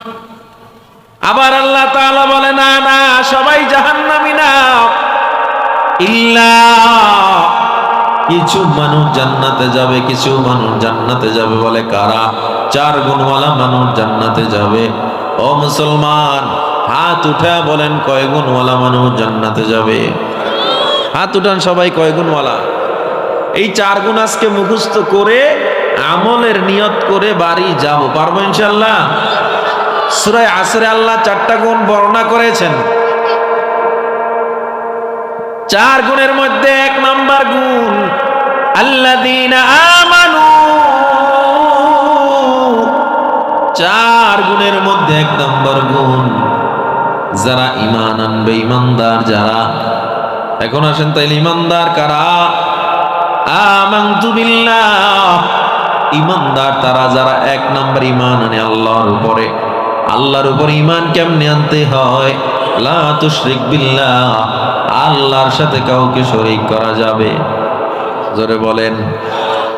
আবার আল্লাহ তাআলা বলে না না সবাই জাহান্নামী না, ইল্লা কিছু মানুষ জান্নাতে যাবে, কিছু মানুষ জান্নাতে যাবে। বলে কারা? 4 গুণওয়ালা মানুষ জান্নাতে যাবে। ও মুসলমান, হাত উঠা বলেন কয় গুণওয়ালা মানুষ জান্নাতে যাবে? হাত উঠান সবাই, কয় গুণওয়ালা? এই 4 গুণ আজকে মুখস্থ করে আমলের নিয়ত করে বাড়ি যাব, পারবো ইনশাআল্লাহ? সূরা আসরে আল্লাহ 4টা গুণ বর্ণনা করেছেন। 4 গুণের মধ্যে 1 নাম্বার গুণ আল্লাযীনা আমানু। 4 গুণের মধ্যে 1 নাম্বার গুণ যারা ঈমান আনবে, ঈমানদার যারা। এখন আসেন তাইলে ঈমানদার কারা? আমানতু বিল্লাহ, ঈমানদার তারা যারা 1 নাম্বার ঈমান আনে আল্লাহর উপরে। আল্লাহর উপর ঈমান কেমনে আনতে হয়? লা তুশরিক বিল্লাহ, আল্লাহর সাথে কাউকে শরীক করা যাবে। জোরে বলেন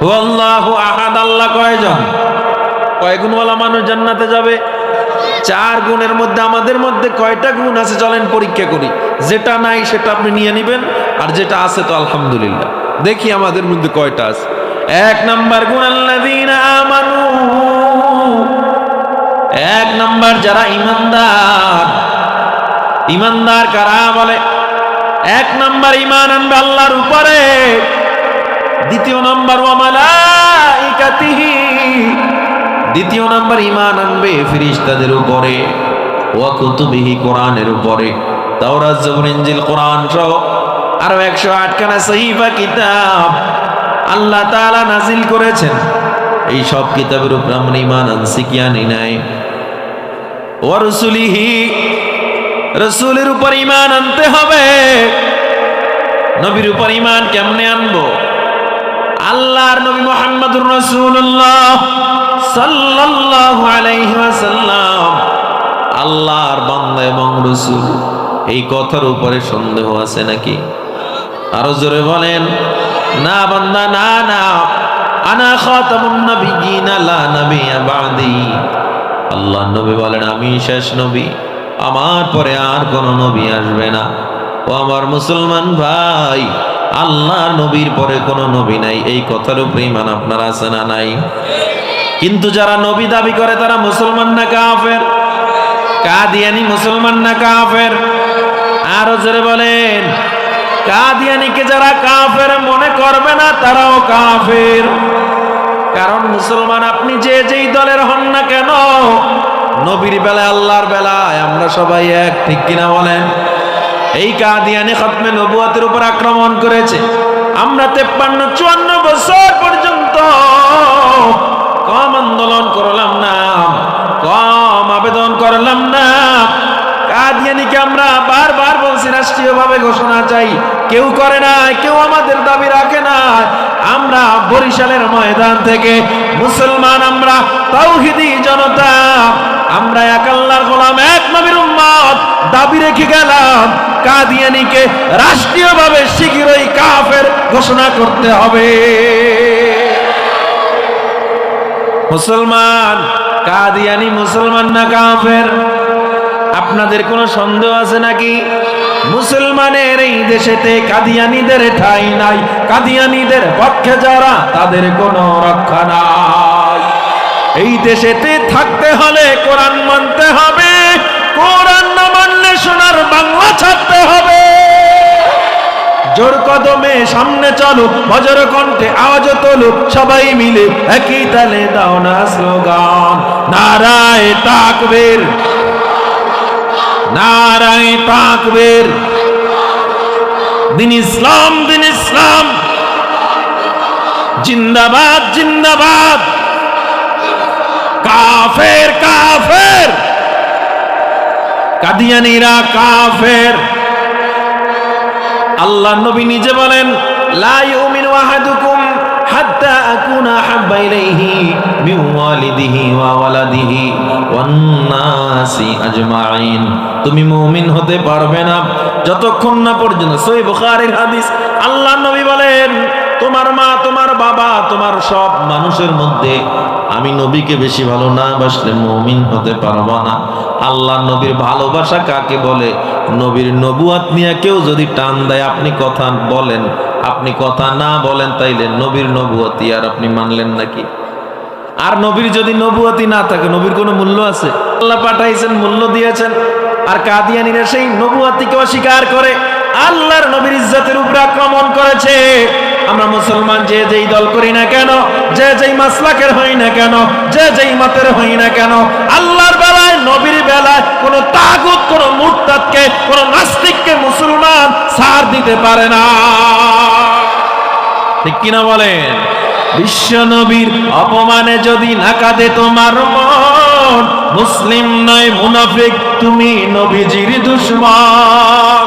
হুয়াল্লাহু আহাদ। আল্লাহ কয়জন? কয় গুণওয়ালা মানুষ জান্নাতে যাবে? 4 গুণের মধ্যে আমাদের মধ্যে কয়টা গুণ আছে চলেন পরীক্ষা করি। যেটা নাই সেটা আপনি নিয়ে নেবেন, আর যেটা আছে তো আলহামদুলিল্লাহ। দেখি আমাদের মধ্যে কয়টা আছে। 1 নাম্বার গুণ আল্লাযীনা আমানু, 1 নাম্বার যারা ঈমানদার। ঈমানদার কারা? বলে 1 নাম্বার ঈমান আনবে আল্লাহর উপরে। 2 নাম্বার ওয়া মালাইকাতিহি, 2 নাম্বার ঈমান আনবে ফেরেশতাদের উপরে। ওয়া কুতুবিহি, কোরআনের উপরে। তাওরাত, জবুর, ইনজিল, কোরআন সহ আরো 108 খানা সহিফা কিতাব আল্লাহ তাআলা নাজিল করেছেন। এই সব কিতাবের উপর আমরা ঈমান আনছি কি আনি নাই? ওয়া রাসূলিহি, রাসূলের উপর ঈমান আনতে হবে। নবীর উপর ঈমান কেমনে আনবো? আল্লাহর নবী মুহাম্মদুর রাসূলুল্লাহ সাল্লাল্লাহু আলাইহি ওয়াসাল্লাম আল্লাহর বান্দা এবং রাসূল, এই কথার উপরে সন্দেহ আছে নাকি? আরো জোরে বলেন না বান্দা না না। আনা খাতামুন নাবিয়্যিন লা নাবিয়্যা বা'দি। আল্লাহর নবী বলেন আমি শেষ নবী, আমার পরে আর কোন নবী আসবে না। ও আমার মুসলমান ভাই, আল্লাহর নবীর পরে কোন নবী নাই, এই কথার উপরে ঈমান আপনার আছে না নাই? কিন্তু যারা নবী দাবি করে তারা মুসলমান না কাফের? কাদিয়ানী মুসলমান না কাফের? আরো জোরে বলেন কাদিয়ানীকে যারা কাফের মনে করবে না তারাও কাফের। কারণ মুসলমান আপনি যে যেই দলের হন না কেন, নবীর বেলায় আল্লাহর বেলায় আমরা সবাই এক, ঠিক কিনা বলেন? এই কাদিয়ানী খতমে নবুয়তের উপর আক্রমণ করেছে। আমরা 53-54 বছর পর্যন্ত কম আন্দোলন করলাম না, কম আবেদন করলাম না। কাদিয়ানীকে আমরা বারবার বলছি রাষ্ট্রীয়ভাবে ঘোষণা চাই, কেউ করে না, কেউ আমাদের দাবি রাখে না। আমরা বরিশালের ময়দান থেকে মুসলমান, আমরা তাওহীদি জনতা, আমরা এক আল্লাহর গোলাম, এক নবীর উম্মত দাবি রেখে গেলাম। কাদিয়ানীকে রাষ্ট্রীয়ভাবে শীঘ্রই কাফের ঘোষণা করতে হবে। মুসলমান, কাদিয়ানী মুসলমান না কাফের? আপনাদের কোনো সন্দেহ আছে নাকি? মুসলমানের এই দেশেতে কাদিয়ানীদের ঠাঁই নাই। কাদিয়ানীদের পক্ষে যারা, তাদের কোনো রক্ষা নাই। এই দেশেতে থাকতে হলে কোরআন মানতে হবে, কোরআন না মানলে সোনার বাংলা ছাড়তে হবে। জোর কদমে সামনে চলো, বজ্র কণ্ঠে আওয়াজ তোলো, সবাই মিলে একই তালে দাও না স্লোগান, নারায়ে তাকবীর, নারায়ে তাকবীর। দিন ইসলাম, দিন ইসলাম, জিন্দাবাদ, জিন্দাবাদ। কাফের, কাফের, কাদিয়ানীরা কাফের। আল্লাহ নবী নিজে বলেন লা ইউমিনু আহাদুকুম হাত্তা আকুনা হাব্বা ইলাইহি মিন ওয়ালিদিহি ওয়া ওয়ালাদিহি ওয়ান নাসি আজমাইন। তুমি মুমিন হতে পারবে না যতক্ষণ না পর্যন্ত, সহিহ বুখারীর হাদিস, আল্লাহ নবী বলেন তোমার মা, তোমার বাবা, তোমার সব মানুষের মধ্যে আমি নবীকে বেশি ভালো না বাসলে মুমিন হতে পারবা না। আল্লাহ নবীর ভালোবাসা কাকে বলে? নবীর নবুয়াত নিয়ে কেউ যদি টান দেয়, আপনি কথা বলেন, আপনি কথা না বলেন, তাইলে নবীর নবুয়াতি আর আপনি মানলেন নাকি? আর নবীর যদি নবুয়াতি না থাকে, নবীর কোনো মূল্য আছে? আল্লাহ পাঠাইছেন, মূল্য দিয়েছেন, আর কাদিয়ানীরা সেই নবুয়াতিকে অস্বীকার করে আল্লাহর নবীর ইজ্জতের উপরে আক্রমণ করেছে। আমরা মুসলমান যে যেই দল করি না কেন, যে যেই মাসলাকের হই না কেন, যে যেই মতের হই না কেন, আল্লাহর বেলায়, নবীর বেলায় কোন তাগুত, কোন মুরতাদকে, কোন নাস্তিককে মুসলমান ছাড় দিতে পারে না। ঠিক কিনা বলেন? বিশ্ব নবীর অপমানে যদি না কাঁদে তোমার মন, মুসলিম নয় মুনাফিক, তুমি নবীজির দুশমন।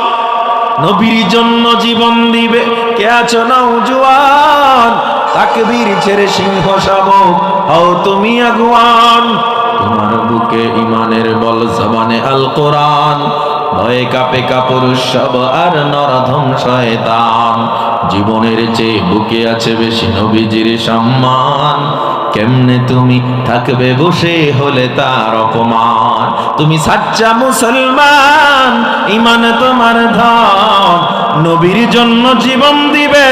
নবীর জন্য জীবন দিবে কে আছো নওজোয়ান, তাকবীর ছেড়ে সিংহ শাবক হও তুমি আগুয়ান। তোমার বুকে ইমানের বল, জবানে আল কোরআন, ভয়ে কাঁপে কাপুরুষ সব আর নরধম শয়তান। জীবনের চেয়ে বুকে আছে বেশি নবীজির সম্মান, কেমনে তুমি থাকবে বসে হলে তার অপমান। তুমি সাচ্চা মুসলমান, ইমান তোমার ধন, নবীর জন্য জীবন দিবে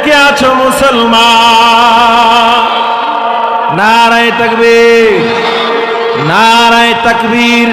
কে আছো মুসলমান। নারায়ে তাকবীর, নারায়ে তাকবীর।